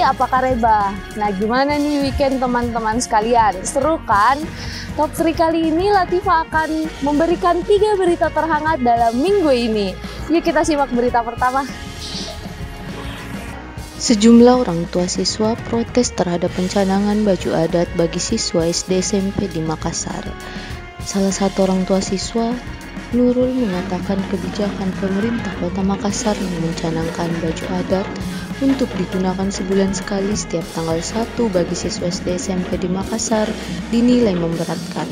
apakah Reba? Nah, gimana nih weekend teman-teman sekalian? Seru kan? Top 3 kali ini Latifah akan memberikan 3 berita terhangat dalam minggu ini. Yuk kita simak berita pertama. Sejumlah orang tua siswa protes terhadap pencanangan baju adat bagi siswa SD SMP di Makassar. Salah satu orang tua siswa, Nurul, menyatakan kebijakan pemerintah Kota Makassar yang mencanangkan baju adat untuk digunakan sebulan sekali setiap tanggal 1 bagi siswa SD SMP di Makassar dinilai memberatkan.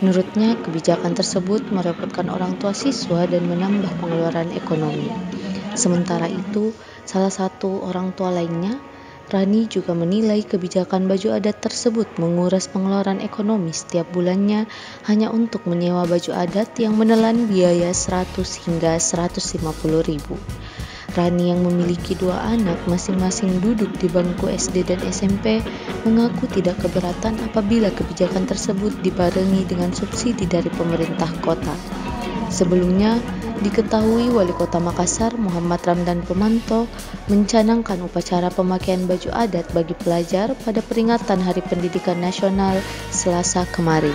Menurutnya, kebijakan tersebut merepotkan orang tua siswa dan menambah pengeluaran ekonomi. Sementara itu, salah satu orang tua lainnya, Rani, juga menilai kebijakan baju adat tersebut menguras pengeluaran ekonomi setiap bulannya hanya untuk menyewa baju adat yang menelan biaya 100 hingga 150 ribu. Rani yang memiliki 2 anak masing-masing duduk di bangku SD dan SMP mengaku tidak keberatan apabila kebijakan tersebut dibarengi dengan subsidi dari pemerintah kota. Sebelumnya, diketahui Wali Kota Makassar Muhammad Ramdan Pemanto mencanangkan upacara pemakaian baju adat bagi pelajar pada peringatan Hari Pendidikan Nasional Selasa kemarin.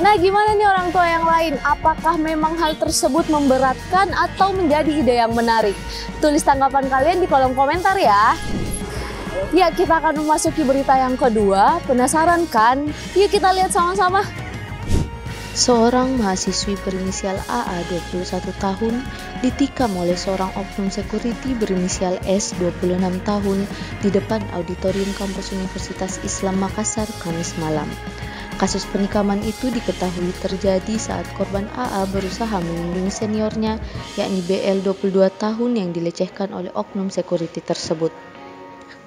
Nah, gimana nih orang tua yang lain? Apakah memang hal tersebut memberatkan atau menjadi ide yang menarik? Tulis tanggapan kalian di kolom komentar ya. Ya, kita akan memasuki berita yang kedua. Penasaran kan? Yuk kita lihat sama-sama. Seorang mahasiswi berinisial AA 21 tahun ditikam oleh seorang oknum security berinisial S 26 tahun di depan auditorium kampus Universitas Islam Makassar Kamis malam. Kasus penikaman itu diketahui terjadi saat korban AA berusaha melindungi seniornya, yakni BL 22 tahun yang dilecehkan oleh oknum security tersebut.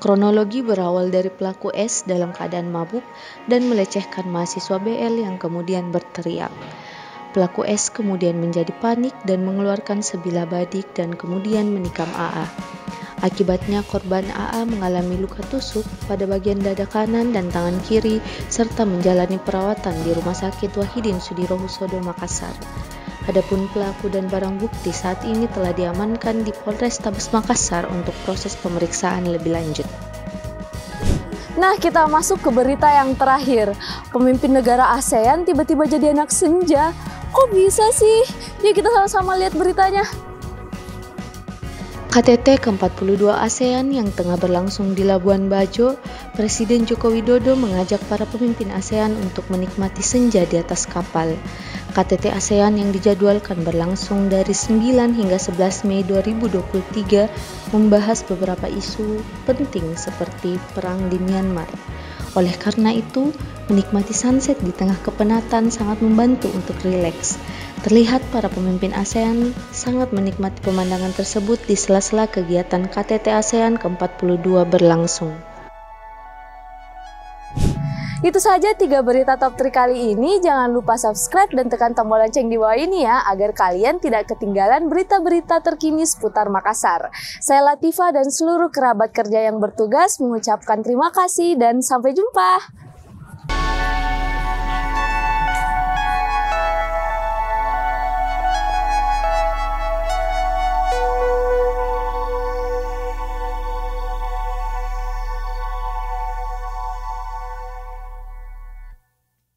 Kronologi berawal dari pelaku S dalam keadaan mabuk dan melecehkan mahasiswa BL yang kemudian berteriak. Pelaku S kemudian menjadi panik dan mengeluarkan sebilah badik dan kemudian menikam AA. Akibatnya korban AA mengalami luka tusuk pada bagian dada kanan dan tangan kiri serta menjalani perawatan di Rumah Sakit Wahidin Sudirohusodo Makassar. Adapun pelaku dan barang bukti saat ini telah diamankan di Polrestabes Makassar untuk proses pemeriksaan lebih lanjut. Nah, kita masuk ke berita yang terakhir. Pemimpin negara ASEAN tiba-tiba jadi anak senja. Kok bisa sih? Yuk kita sama-sama lihat beritanya. KTT ke-42 ASEAN yang tengah berlangsung di Labuan Bajo, Presiden Joko Widodo mengajak para pemimpin ASEAN untuk menikmati senja di atas kapal. KTT ASEAN yang dijadwalkan berlangsung dari 9 hingga 11 Mei 2023 membahas beberapa isu penting seperti perang di Myanmar. Oleh karena itu, menikmati sunset di tengah kepenatan sangat membantu untuk rileks. Terlihat para pemimpin ASEAN sangat menikmati pemandangan tersebut di sela-sela kegiatan KTT ASEAN ke-42 berlangsung. Itu saja 3 berita top 3 kali ini. Jangan lupa subscribe dan tekan tombol lonceng di bawah ini ya, agar kalian tidak ketinggalan berita-berita terkini seputar Makassar. Saya Latifah dan seluruh kerabat kerja yang bertugas mengucapkan terima kasih dan sampai jumpa.